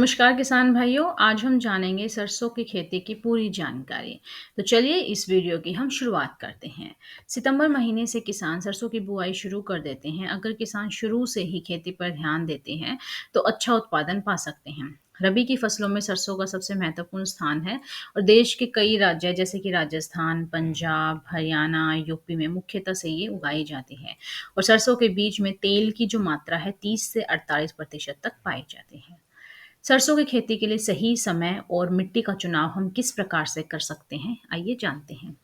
नमस्कार किसान भाइयों, आज हम जानेंगे सरसों की खेती की पूरी जानकारी। तो चलिए इस वीडियो की हम शुरुआत करते हैं। सितंबर महीने से किसान सरसों की बुआई शुरू कर देते हैं। अगर किसान शुरू से ही खेती पर ध्यान देते हैं तो अच्छा उत्पादन पा सकते हैं। रबी की फसलों में सरसों का सबसे महत्वपूर्ण स्थान है और देश के कई राज्य जैसे कि राजस्थान, पंजाब, हरियाणा, यूपी में मुख्यतः से ये उगाई जाती है। और सरसों के बीज में तेल की जो मात्रा है 30 से 48% तक पाई जाती है। सरसों की खेती के लिए सही समय और मिट्टी का चुनाव हम किस प्रकार से कर सकते हैं, आइए जानते हैं।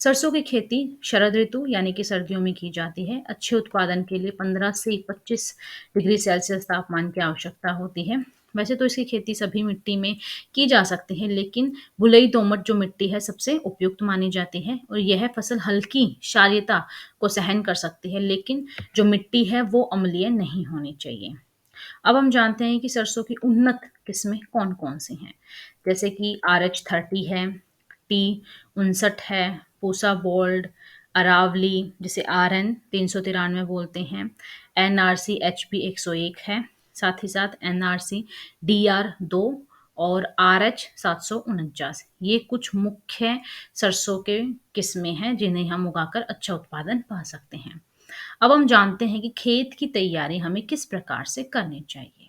सरसों की खेती शरद ऋतु यानी कि सर्दियों में की जाती है। अच्छे उत्पादन के लिए 15 से 25 डिग्री सेल्सियस तापमान की आवश्यकता होती है। वैसे तो इसकी खेती सभी मिट्टी में की जा सकती है, लेकिन बुलई दोमट जो मिट्टी है सबसे उपयुक्त मानी जाती है और यह फसल हल्की क्षारीयता को सहन कर सकती है, लेकिन जो मिट्टी है वो अम्लीय नहीं होनी चाहिए। अब हम जानते हैं कि सरसों की उन्नत किस्में कौन-कौन सी हैं। जैसे कि RH30 है, T59 है, पूसा गोल्ड, अरावली जिसे RN 393 बोलते हैं, NRC HB 101 है, साथ ही साथ NRC DR2 और RH 749। ये कुछ मुख्य सरसों के किस्में हैं जिन्हें हम उगाकर अच्छा उत्पादन पा सकते हैं। अब हम जानते हैं कि खेत की तैयारी हमें किस प्रकार से करनी चाहिए।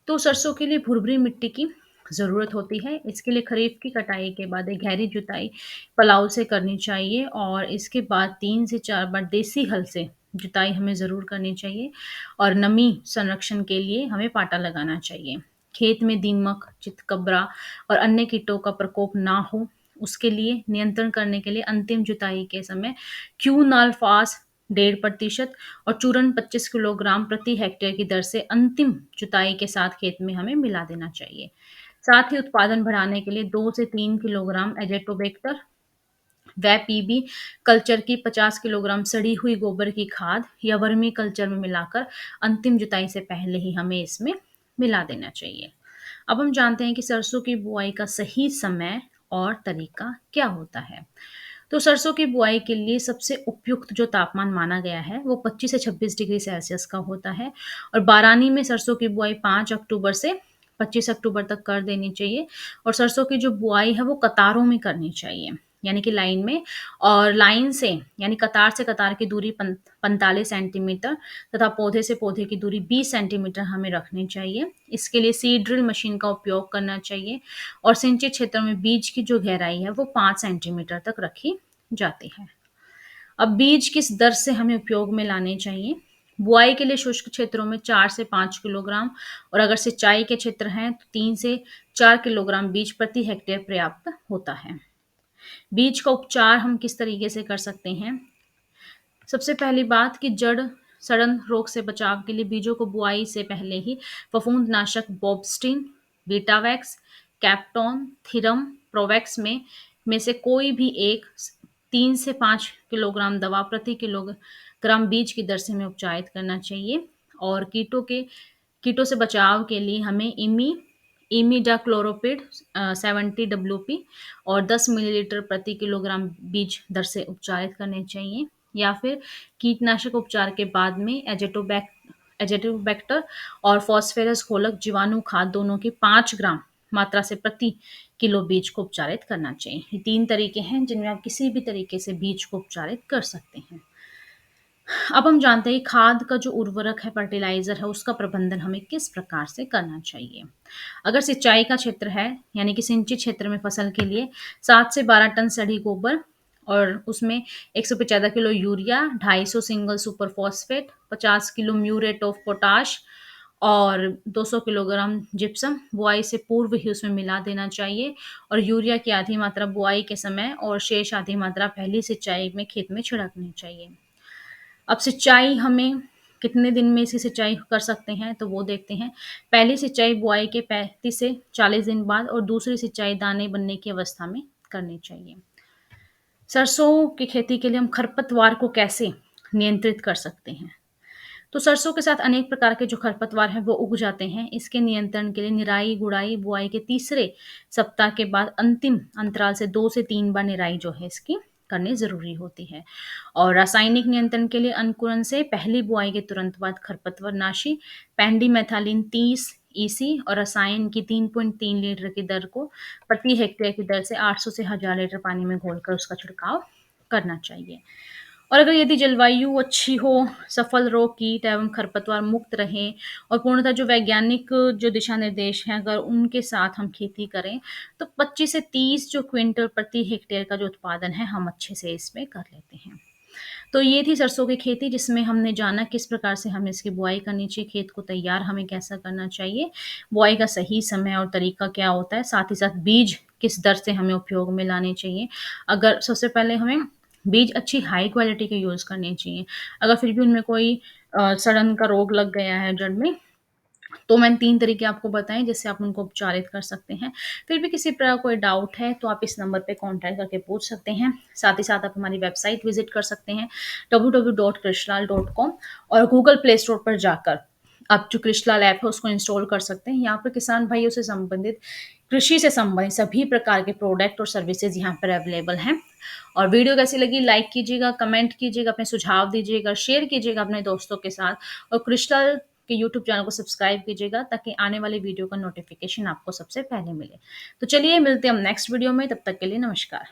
तो सरसों के लिए भुरभुरी मिट्टी की ज़रूरत होती है। इसके लिए खरीफ की कटाई के बाद एक गहरी जुताई पलाव से करनी चाहिए और इसके बाद 3 से 4 बार देसी हल से जुताई हमें ज़रूर करनी चाहिए और नमी संरक्षण के लिए हमें पाटा लगाना चाहिए। खेत में दीमक, चितकबरा और अन्य कीटों का प्रकोप ना हो, उसके लिए नियंत्रण करने के लिए अंतिम जुताई के समय क्यूनाल्फास 1.5% और चूर्ण 25 किलोग्राम प्रति हेक्टेयर की दर से अंतिम जुताई के साथ खेत में हमें मिला देना चाहिए। साथ ही उत्पादन बढ़ाने के लिए 2 से 3 किलोग्राम एजेटोबैक्टर व पीबी कल्चर की 50 किलोग्राम सड़ी हुई गोबर की खाद या वर्मी कल्चर में मिलाकर अंतिम जुताई से पहले ही हमें इसमें मिला देना चाहिए। अब हम जानते हैं कि सरसों की बुआई का सही समय और तरीका क्या होता है। तो सरसों की बुआई के लिए सबसे उपयुक्त जो तापमान माना गया है वो 25 से 26 डिग्री सेल्सियस का होता है और बारानी में सरसों की बुआई 5 अक्टूबर से 25 अक्टूबर तक कर देनी चाहिए और सरसों की जो बुआई है वो कतारों में करनी चाहिए, यानी कि लाइन में। और लाइन से यानी कतार से कतार की दूरी 45 सेंटीमीटर तथा पौधे से पौधे की दूरी 20 सेंटीमीटर हमें रखनी चाहिए। इसके लिए सीड ड्रिल मशीन का उपयोग करना चाहिए और सिंचित क्षेत्रों में बीज की जो गहराई है वो 5 सेंटीमीटर तक रखी जाती है। अब बीज किस दर से हमें उपयोग में लाने चाहिए। बुआई के लिए शुष्क क्षेत्रों में 4 से 5 किलोग्राम और अगर सिंचाई के क्षेत्र हैं तो 3 से 4 किलोग्राम बीज प्रति हेक्टेयर पर्याप्त होता है। बीज का उपचार हम किस तरीके से कर सकते हैं। सबसे पहली बात कि जड़ सड़न रोग से बचाव के लिए बीजों को बुआई से पहले ही फफूंदनाशक बॉब्स्टिन, बीटावैक्स, कैप्टॉन, थीरम, प्रोवैक्स में से कोई भी एक 3 से 5 किलोग्राम दवा प्रति किलोग्राम बीज की दर से हमें उपचारित करना चाहिए। और कीटों से बचाव के लिए हमें इमिडाक्लोरोपिड 70 WP और 10 मिलीलीटर प्रति किलोग्राम बीज दर से उपचारित करने चाहिए, या फिर कीटनाशक उपचार के बाद में एजेटोबैक्टर और फॉस्फेरस घोलक जीवाणु खाद दोनों की 5 ग्राम मात्रा से प्रति किलो बीज को उपचारित करना चाहिए। ये 3 तरीके हैं जिनमें आप किसी भी तरीके से बीज को उपचारित कर सकते हैं। अब हम जानते हैं कि खाद का जो उर्वरक है, फर्टिलाइजर है, उसका प्रबंधन हमें किस प्रकार से करना चाहिए। अगर सिंचाई का क्षेत्र है यानी कि सिंचित क्षेत्र में फसल के लिए 7 से 12 टन सड़ी गोबर और उसमें 175 kilo urea, 250 single super phosphate, 50 kilo muriate of potash और 200 किलोग्राम जिप्सम बुआई से पूर्व ही उसमें मिला देना चाहिए और यूरिया की आधी मात्रा बुआई के समय और शेष आधी मात्रा पहली सिंचाई में खेत में छिड़कनी चाहिए। अब सिंचाई हमें कितने दिन में इसकी सिंचाई कर सकते हैं तो वो देखते हैं। पहली सिंचाई बुआई के 35 से 40 दिन बाद और दूसरी सिंचाई दाने बनने की अवस्था में करनी चाहिए। सरसों की खेती के लिए हम खरपतवार को कैसे नियंत्रित कर सकते हैं। तो सरसों के साथ अनेक प्रकार के जो खरपतवार हैं वो उग जाते हैं। इसके नियंत्रण के लिए निराई गुड़ाई बुआई के तीसरे सप्ताह के बाद अंतिम अंतराल से 2 से 3 बार निराई जो है इसकी करनी जरूरी होती है। और रासायनिक नियंत्रण के लिए अंकुरण से पहली बुआई के तुरंत बाद खरपतवार नाशी पेंडिमेथालिन 30 ईसी और रसायन की 3.3 लीटर की दर को प्रति हेक्टेयर की दर से 800 से 1000 लीटर पानी में घोलकर उसका छिड़काव करना चाहिए। और अगर यदि जलवायु अच्छी हो, सफल रोग, कीट एवं खरपतवार मुक्त रहें और पूर्णतः जो वैज्ञानिक जो दिशा निर्देश हैं, अगर उनके साथ हम खेती करें, तो 25 से 30 जो क्विंटल प्रति हेक्टेयर का जो उत्पादन है, हम अच्छे से इसमें कर लेते हैं। तो ये थी सरसों की खेती, जिसमें हमने जाना किस प्रकार से हमें इसकी बुआई करनी चाहिए, खेत को तैयार हमें कैसा करना चाहिए, बुआई का सही समय और तरीका क्या होता है, साथ ही साथ बीज किस दर से हमें उपयोग में लाने चाहिए। अगर सबसे पहले हमें बीज अच्छी हाई क्वालिटी के यूज़ करने चाहिए। अगर फिर भी उनमें कोई सड़न का रोग लग गया है जड़ में, तो मैंने 3 तरीके आपको बताएँ जिससे आप उनको उपचारित कर सकते हैं। फिर भी किसी प्रकार कोई डाउट है तो आप इस नंबर पे कॉन्टैक्ट करके पूछ सकते हैं। साथ ही साथ आप हमारी वेबसाइट विज़िट कर सकते हैं www.krishlal.com और गूगल प्ले स्टोर पर जाकर आप जो कृषिलाल ऐप है उसको इंस्टॉल कर सकते हैं। यहाँ पर किसान भाइयों से संबंधित, कृषि से संबंधित सभी प्रकार के प्रोडक्ट और सर्विसेज़ यहाँ पर अवेलेबल हैं। और वीडियो कैसी लगी लाइक कीजिएगा, कमेंट कीजिएगा, अपने सुझाव दीजिएगा, शेयर कीजिएगा अपने दोस्तों के साथ और कृषिलाल के यूट्यूब चैनल को सब्सक्राइब कीजिएगा ताकि आने वाली वीडियो का नोटिफिकेशन आपको सबसे पहले मिले। तो चलिए मिलते हैं हम नेक्स्ट वीडियो में, तब तक के लिए नमस्कार।